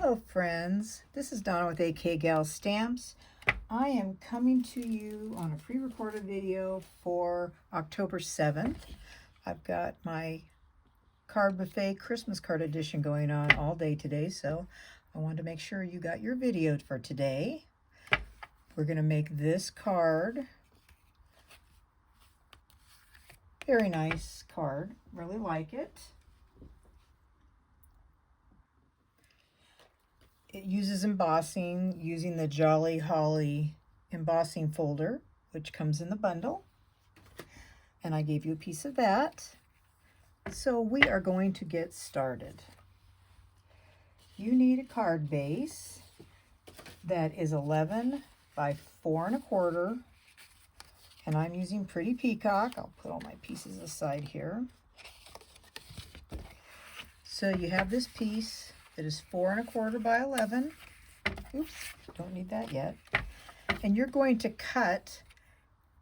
Hello friends, this is Donna with AK Gal Stamps. I am coming to you on a pre-recorded video for October 7th. I've got my card buffet Christmas card edition going on all day today, so I wanted to make sure you got your video for today. We're going to make this card. Very nice card, really like it. It uses embossing using the Jolly Holly embossing folder, which comes in the bundle. And I gave you a piece of that. So we are going to get started. You need a card base that is 11 by 4 1/4. And I'm using Pretty Peacock. I'll put all my pieces aside here. So you have this piece that is 4 1/4 by 11. Oops, don't need that yet. And you're going to cut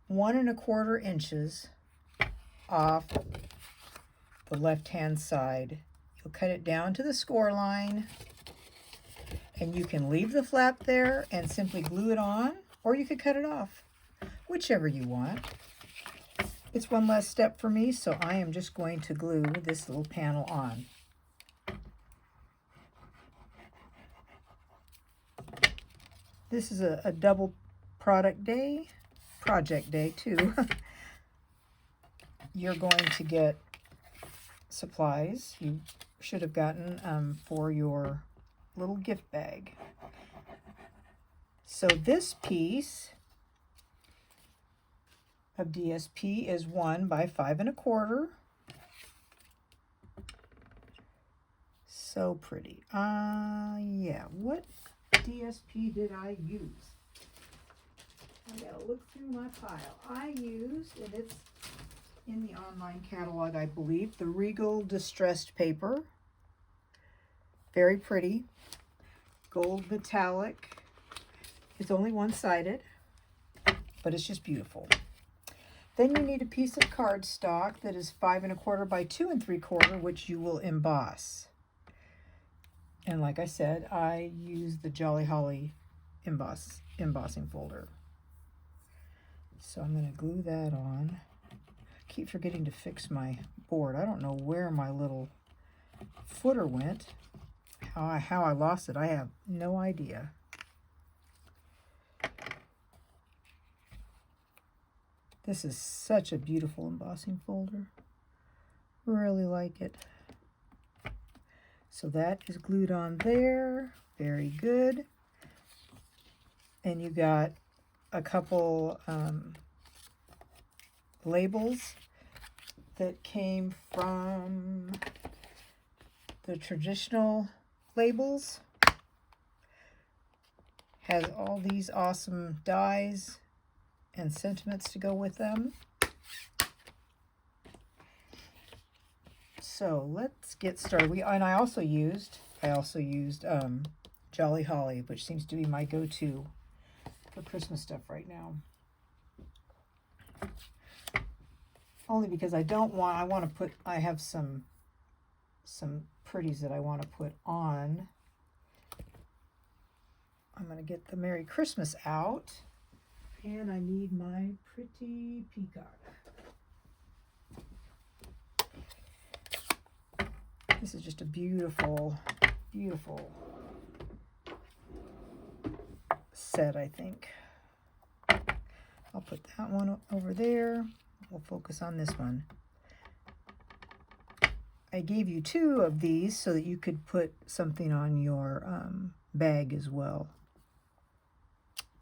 1 1/4 inches off the left-hand side. You'll cut it down to the score line, and you can leave the flap there and simply glue it on, or you could cut it off, whichever you want. It's one less step for me, so I am just going to glue this little panel on. This is a double project day too. You're going to get supplies you should have gotten for your little gift bag. So this piece of DSP is 1 by 5 1/4. So pretty. Yeah, what DSP did I use? I gotta look through my pile. I used, and it's in the online catalog, I believe, the Regal Distressed Paper. Very pretty. Gold metallic. It's only one-sided, but it's just beautiful. Then you need a piece of cardstock that is 5 1/4 by 2 3/4, which you will emboss. And like I said, I use the Jolly Holly embossing folder. So I'm going to glue that on. I keep forgetting to fix my board. I don't know where my little footer went. How I lost it, I have no idea. This is such a beautiful embossing folder. Really like it. So that is glued on there. Very good. And you got a couple labels that came from the traditional labels. Has all these awesome dies and sentiments to go with them. So let's get started. I also used Jolly Holly, which seems to be my go-to for Christmas stuff right now. Only because I have some pretties that I want to put on. I'm going to get the Merry Christmas out, and I need my Pretty Peacock. This is just a beautiful, beautiful set, I think. I'll put that one over there. We'll focus on this one. I gave you 2 of these so that you could put something on your bag as well,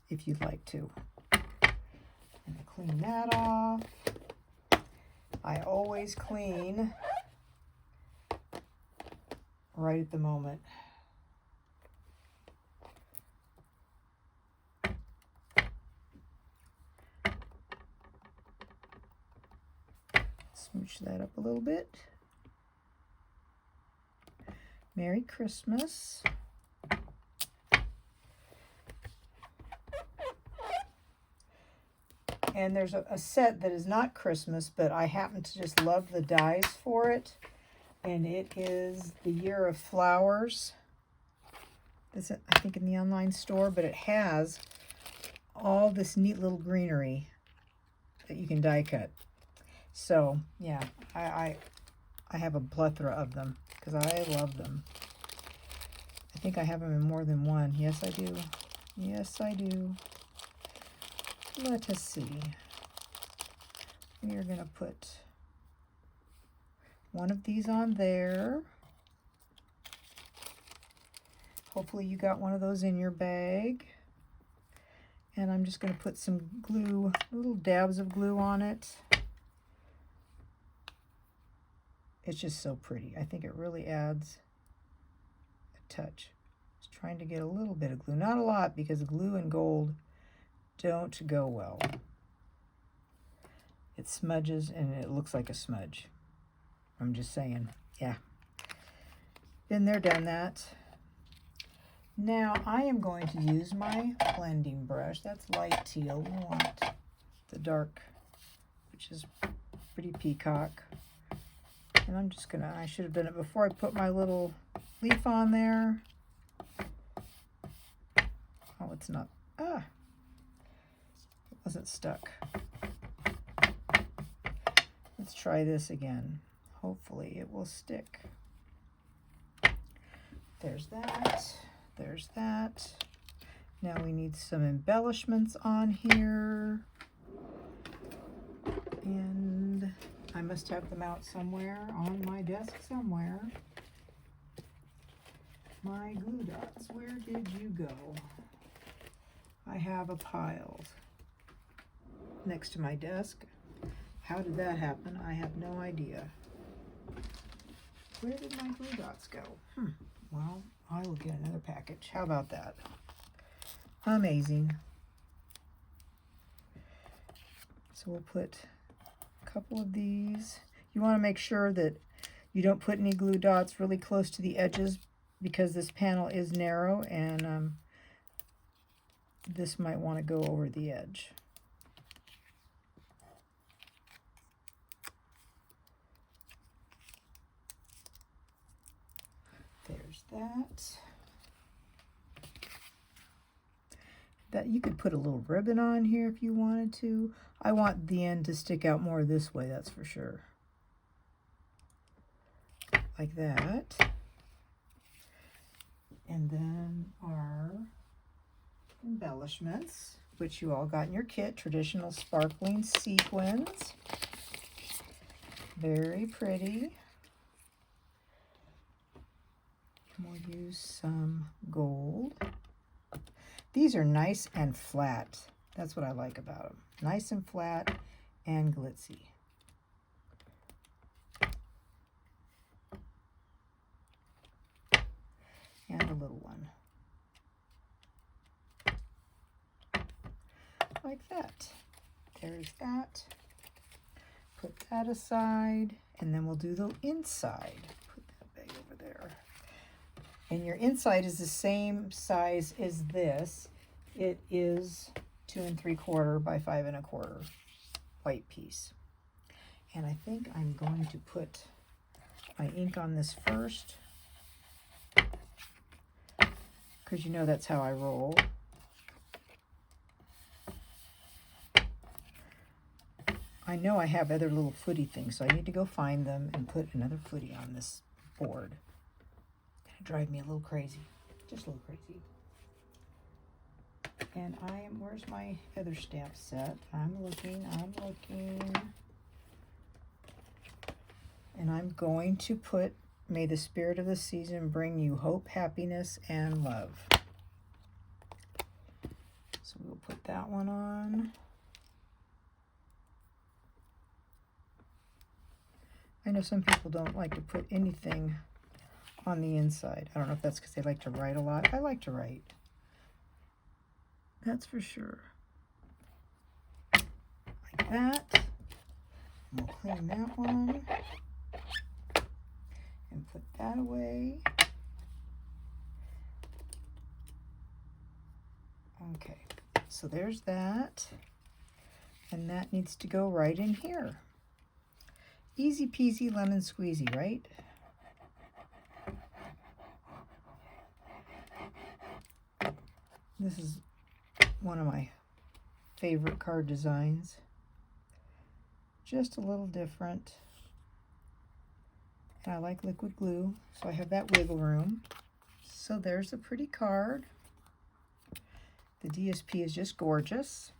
if you'd like to. And I'll clean that off. I always clean right at the moment. Smooch that up a little bit. Merry Christmas. And there's a set that is not Christmas, but I happen to just love the dies for it. And it is the Year of Flowers. This, I think, in the online store, but it has all this neat little greenery that you can die cut. So yeah, I have a plethora of them because I love them. I think I have them in more than one. Yes, I do. Yes, I do. Let us see. We are going to put one of these on there. Hopefully you got one of those in your bag. And I'm just going to put some glue, little dabs of glue on it. It's just so pretty. I think it really adds a touch. Just trying to get a little bit of glue. Not a lot, because glue and gold don't go well. It smudges and it looks like a smudge. I'm just saying. Yeah. Been there, done that. Now I am going to use my blending brush. That's light teal. We want the dark, which is pretty peacock. And I'm just gonna, I should have done it before I put my little leaf on there. Oh, it's not, it wasn't stuck. Let's try this again. Hopefully it will stick. There's that. There's that. Now we need some embellishments on here. And I must have them out somewhere on my desk somewhere. My glue dots, where did you go? I have a pile next to my desk. How did that happen? I have no idea. Where did my glue dots go? Well, I will get another package. How about that? Amazing. So we'll put a couple of these. You want to make sure that you don't put any glue dots really close to the edges, because this panel is narrow and this might want to go over the edge. There's that. That you could put a little ribbon on here if you wanted to. I want the end to stick out more this way, that's for sure. Like that. And then our embellishments, which you all got in your kit. Traditional sparkling sequins. Very pretty. We'll use some gold. These are nice and flat. That's what I like about them. Nice and flat and glitzy. And a little one. Like that. There's that. Put that aside. And then we'll do the inside. Put that bag over there. And your inside is the same size as this. It is 2 3/4 by 5 1/4 white piece. And I think I'm going to put my ink on this first, because you know that's how I roll. I know I have other little footy things, so I need to go find them and put another footy on this board. Drive me a little crazy, just a little crazy. And where's my other stamp set? I'm looking. And I'm going to put, may the spirit of the season bring you hope, happiness, and love. So we'll put that one on. I know some people don't like to put anything on the inside. I don't know if that's because they like to write a lot. I like to write. That's for sure. Like that. We'll clean that one. And put that away. Okay, so there's that. And that needs to go right in here. Easy peasy lemon squeezy, right? This is one of my favorite card designs. Just a little different. And I like liquid glue, so I have that wiggle room. So there's a pretty card. The DSP is just gorgeous.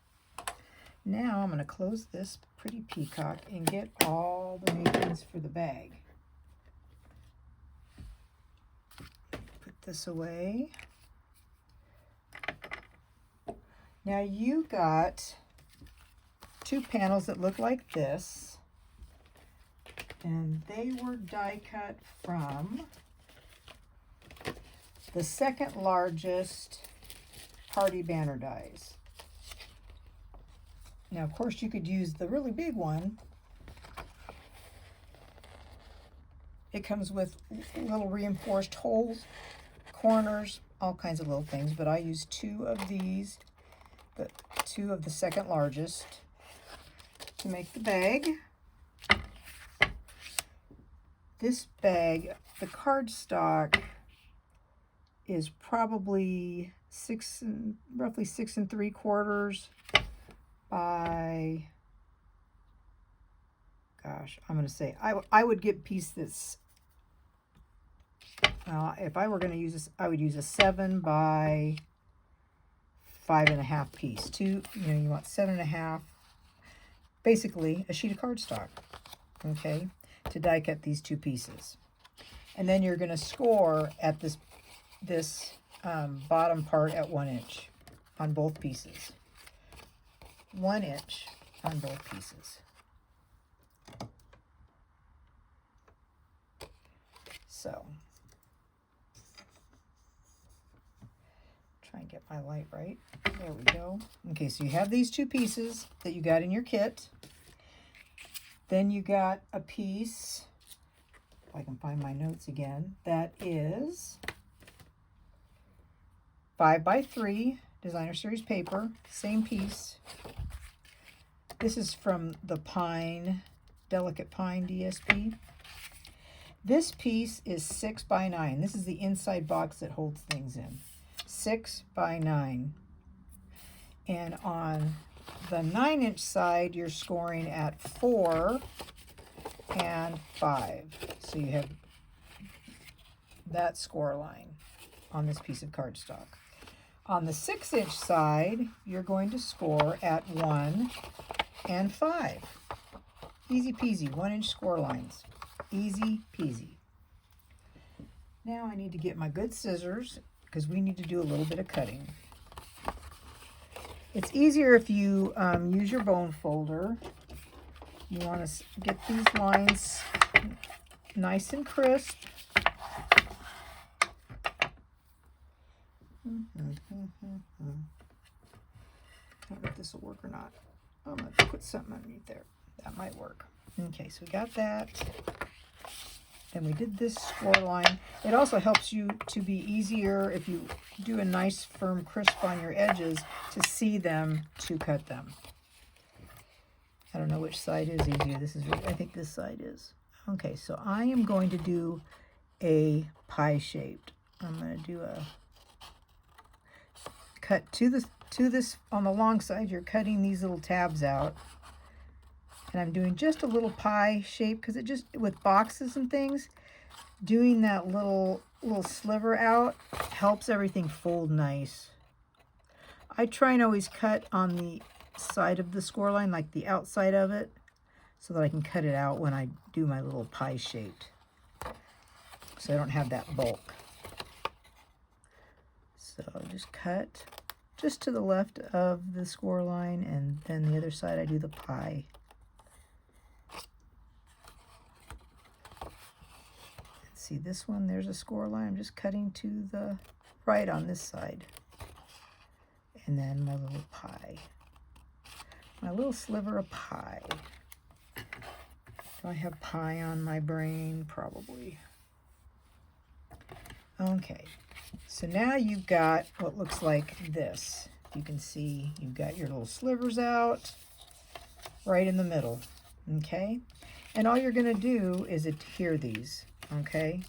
Now I'm going to close this pretty peacock and get all the makings for the bag. Put this away. Now you got two panels that look like this, and they were die cut from the second largest party banner dies. Now, of course, you could use the really big one. It comes with little reinforced holes, corners, all kinds of little things, but I use two of these, two of the second largest, to make the bag. This bag, the cardstock, is probably roughly 6 3/4 by, gosh, I'm going to say, I would get a piece that's, if I were going to use this, I would use a 7 by 5.5 piece. You want 7.5, basically a sheet of cardstock, okay, to die cut these two pieces. And then you're going to score at this bottom part at 1 inch on both pieces. 1 inch on both pieces. So, try and get my light right. There we go. Okay, so you have these two pieces that you got in your kit. Then you got a piece, if I can find my notes again, that is 5 by 3 designer series paper, same piece. This is from the Pine, Delicate Pine DSP. This piece is 6 by 9. This is the inside box that holds things in. 6 by 9. And on the 9-inch side, you're scoring at 4 and 5. So you have that score line on this piece of cardstock. On the 6-inch side, you're going to score at 1 and 5. Easy peasy, 1-inch score lines. Easy peasy. Now I need to get my good scissors because we need to do a little bit of cutting. It's easier if you use your bone folder. You want to get these lines nice and crisp. I don't know if this will work or not. I'm going to put something underneath there. That might work. Okay, so we got that. Then we did this score line. It also helps you to be easier if you do a nice firm crisp on your edges to see them, to cut them. I don't know which side is easier. I think this side is. Okay, so I am going to do a pie shaped. I'm going to do a cut to this on the long side. You're cutting these little tabs out, and I'm doing just a little pie shape because it just, with boxes and things, doing that little sliver out helps everything fold nice. I try and always cut on the side of the score line, like the outside of it, so that I can cut it out when I do my little pie shaped, so I don't have that bulk. So just cut just to the left of the score line, and then the other side I do the pie. See this one, there's a score line. I'm just cutting to the right on this side. And then my little pie. My little sliver of pie. Do I have pie on my brain? Probably. Okay. So now you've got what looks like this. You can see you've got your little slivers out right in the middle. Okay? And all you're going to do is adhere these. Okay?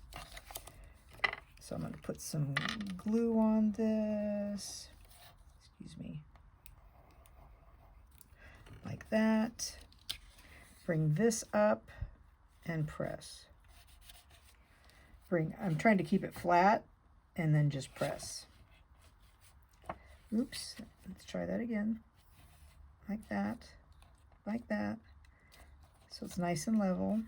So I'm going to put some glue on this. excuse me. Like that. Bring this up and press. I'm trying to keep it flat and then just press. Oops, let's try that again. Like that, like that. So it's nice and level.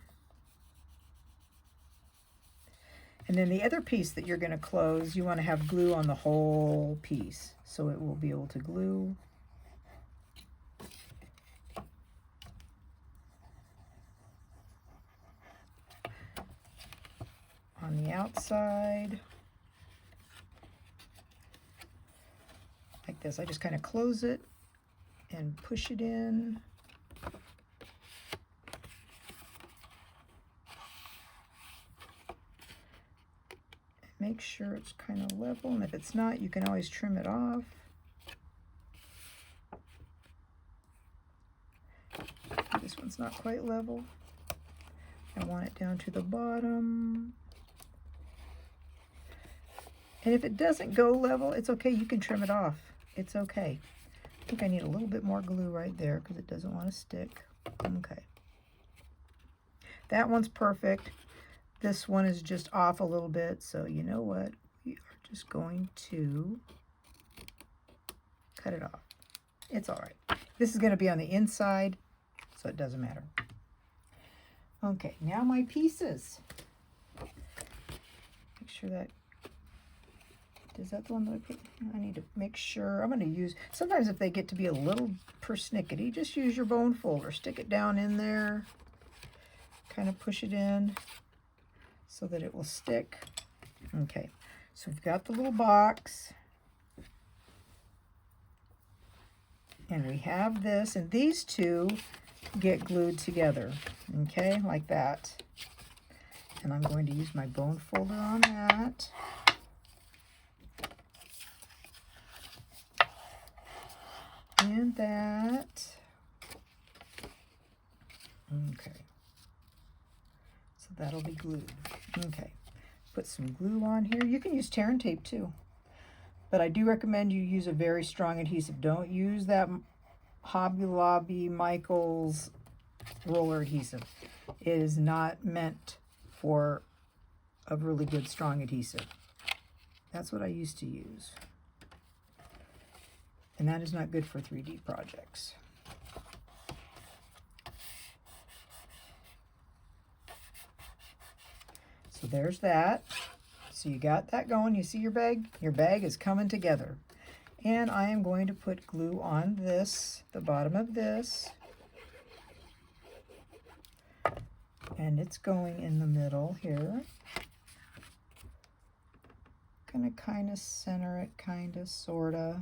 And then the other piece that you're going to close, you want to have glue on the whole piece so it will be able to glue. On the outside. Like this. I just kind of close it and push it in. Make sure it's kind of level, and if it's not, you can always trim it off. This one's not quite level. I want it down to the bottom. And if it doesn't go level, it's okay, you can trim it off. It's okay. I think I need a little bit more glue right there because it doesn't want to stick. Okay. That one's perfect. This one is just off a little bit, so you know what? We are just going to cut it off. It's all right. This is going to be on the inside, so it doesn't matter. Okay, now my pieces. Make sure that, is that the one that I put? I need to make sure. I'm going to use, sometimes if they get to be a little persnickety, just use your bone folder. Stick it down in there. Kind of push it in so that it will stick. Okay, so we've got the little box. And we have this, and these two get glued together, okay, like that. And I'm going to use my bone folder on that. And that. Okay. So that'll be glued. Okay. Put some glue on here. You can use tear and tape too. But I do recommend you use a very strong adhesive. Don't use that Hobby Lobby Michaels roller adhesive. It is not meant for a really good strong adhesive. That's what I used to use. And that is not good for 3D projects. So there's that. So you got that going. You see your bag? Your bag is coming together. And I am going to put glue on this, the bottom of this. And it's going in the middle here. Gonna kind of center it, kind of, sort of.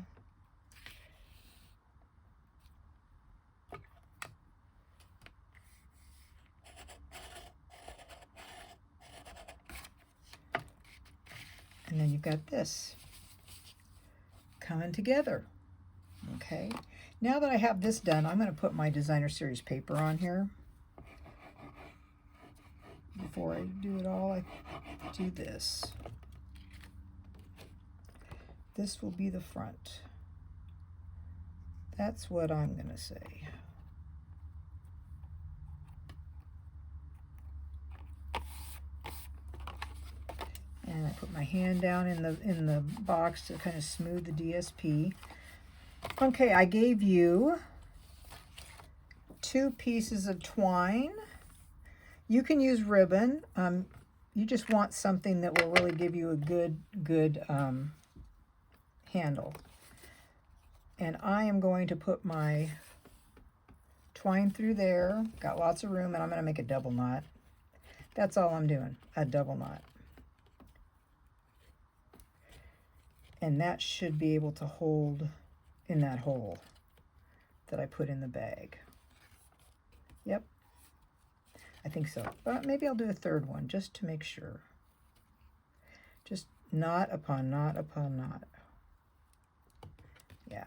And then you've got this coming together. Okay, now that I have this done, I'm going to put my designer series paper on here. Before I do it all, I do this. This will be the front. That's what I'm going to say. And I put my hand down in the box to kind of smooth the DSP. Okay, I gave you 2 pieces of twine. You can use ribbon. You just want something that will really give you a good handle. And I am going to put my twine through there. Got lots of room, and I'm going to make a double knot. That's all I'm doing, a double knot. And that should be able to hold in that hole that I put in the bag. Yep, I think so. But maybe I'll do a third one just to make sure. Just knot upon knot upon knot. Yeah,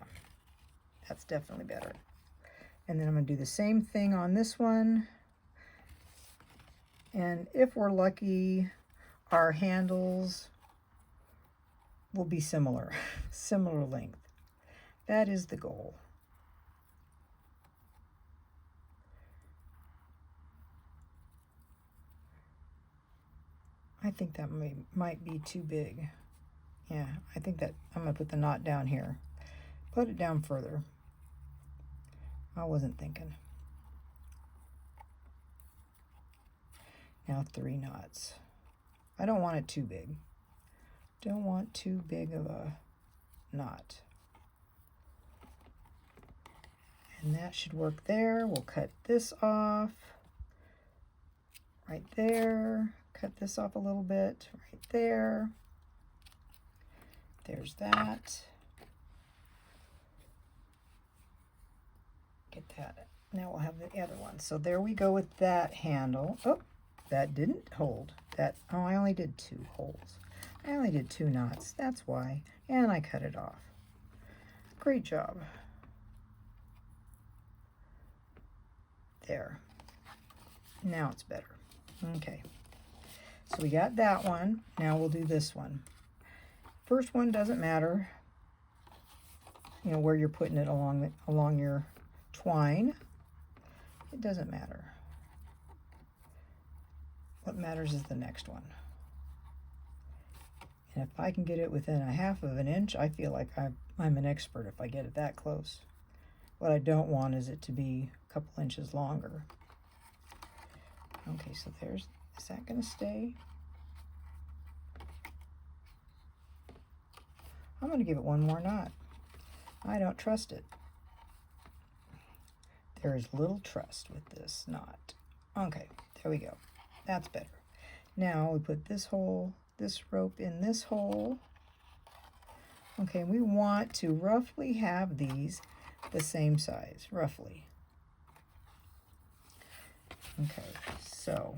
that's definitely better. And then I'm going to do the same thing on this one. And if we're lucky, our handles will be similar length. That is the goal. I think that might be too big. Yeah, I think that I'm going to put the knot down here. Put it down further. I wasn't thinking. Now 3 knots. I don't want it too big. Don't want too big of a knot. And that should work there. We'll cut this off right there. Cut this off a little bit right there. There's that. Get that. Now we'll have the other one. So there we go with that handle. Oh, that didn't hold. That, oh, I only did 2 holes. I only did 2 knots. That's why. And I cut it off. Great job. There. Now it's better. Okay. So we got that one. Now we'll do this one. First one doesn't matter. You know, where you're putting it along your twine. It doesn't matter. What matters is the next one. And if I can get it within 1/2 of an inch, I feel like I'm an expert if I get it that close. What I don't want is it to be a couple inches longer. Okay, so there's, is that going to stay? I'm going to give it one more knot. I don't trust it. There is little trust with this knot. Okay, there we go. That's better. Now we put this rope in this hole. Okay, we want to roughly have these the same size, roughly. Okay, so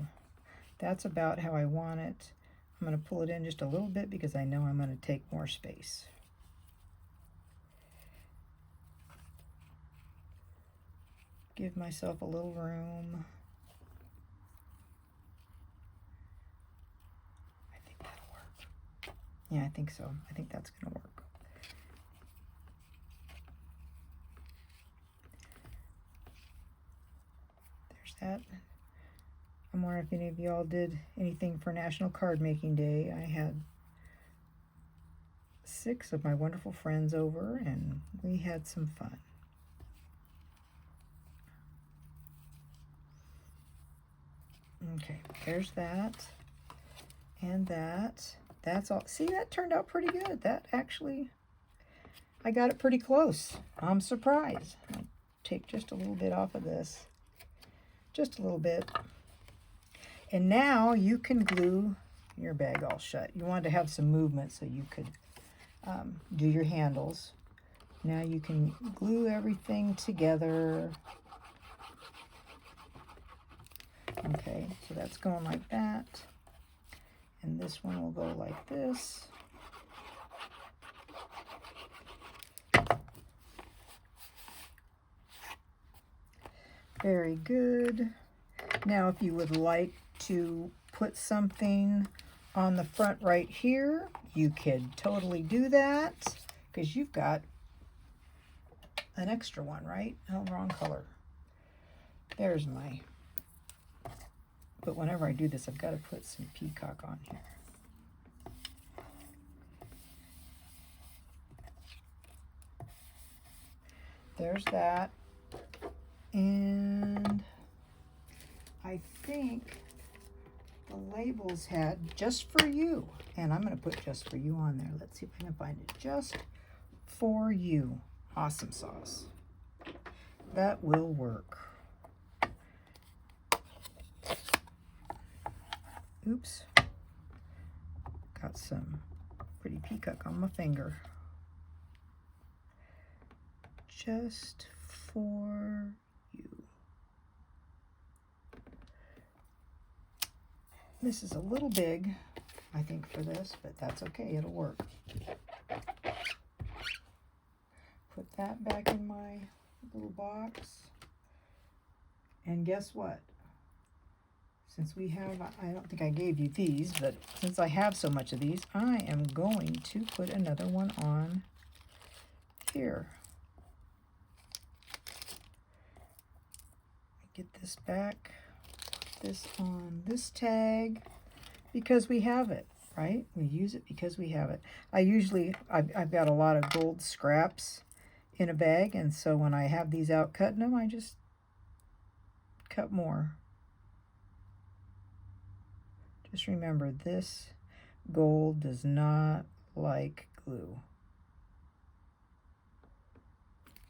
that's about how I want it. I'm going to pull it in just a little bit because I know I'm going to take more space. Give myself a little room. I think that'll work. Yeah, I think so. I think that's going to work. There's that. I'm wondering if any of y'all did anything for National Card Making Day. I had 6 of my wonderful friends over and we had some fun. Okay, there's that and that. That's all. See, that turned out pretty good. That actually, I got it pretty close. I'm surprised. I'll take just a little bit off of this. Just a little bit. And now you can glue your bag all shut. You wanted to have some movement so you could do your handles. Now you can glue everything together. Okay, so that's going like that. And this one will go like this. Very good. Now if you would like to put something on the front right here, you could totally do that because you've got an extra one, right? Oh, wrong color. There's my... But whenever I do this, I've got to put some peacock on here. There's that. And I think the labels had just for you. And I'm going to put just for you on there. Let's see if I can find it. Just for you. Awesome sauce. That will work. Oops. Got some pretty peacock on my finger. Just for you. This is a little big, I think, for this, but that's okay. It'll work. Put that back in my little box. And guess what? Since we have, I don't think I gave you these, but since I have so much of these, I am going to put another one on here. Get this back, put this on this tag, because we have it, right? We use it because we have it. I've got a lot of gold scraps in a bag, and so when I have these out cutting them, I just cut more. Just remember, this gold does not like glue.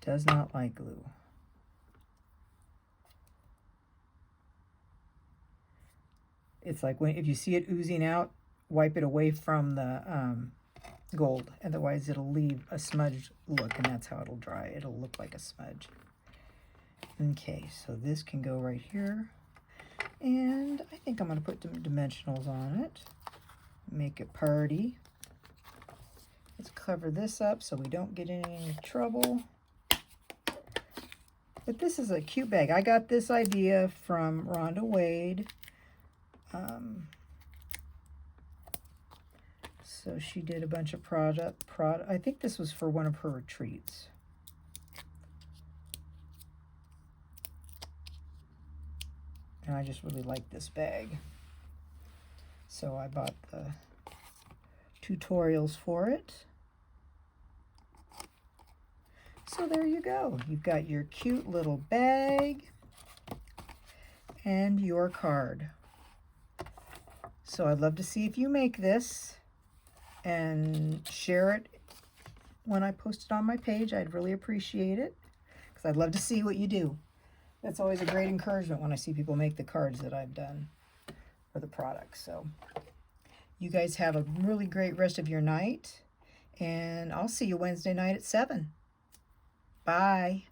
Does not like glue. It's like if you see it oozing out, wipe it away from the gold. Otherwise, it'll leave a smudged look, and that's how it'll dry. It'll look like a smudge. Okay, so this can go right here. And I think I'm going to put some dimensionals on it. Make it party. Let's cover this up so we don't get in any trouble. But this is a cute bag. I got this idea from Rhonda Wade. So she did a bunch of product. I think this was for one of her retreats. And I just really like this bag. So I bought the tutorials for it. So there you go. You've got your cute little bag and your card. So I'd love to see if you make this and share it when I post it on my page. I'd really appreciate it, because I'd love to see what you do. That's always a great encouragement when I see people make the cards that I've done for the products. So you guys have a really great rest of your night, and I'll see you Wednesday night at 7. Bye.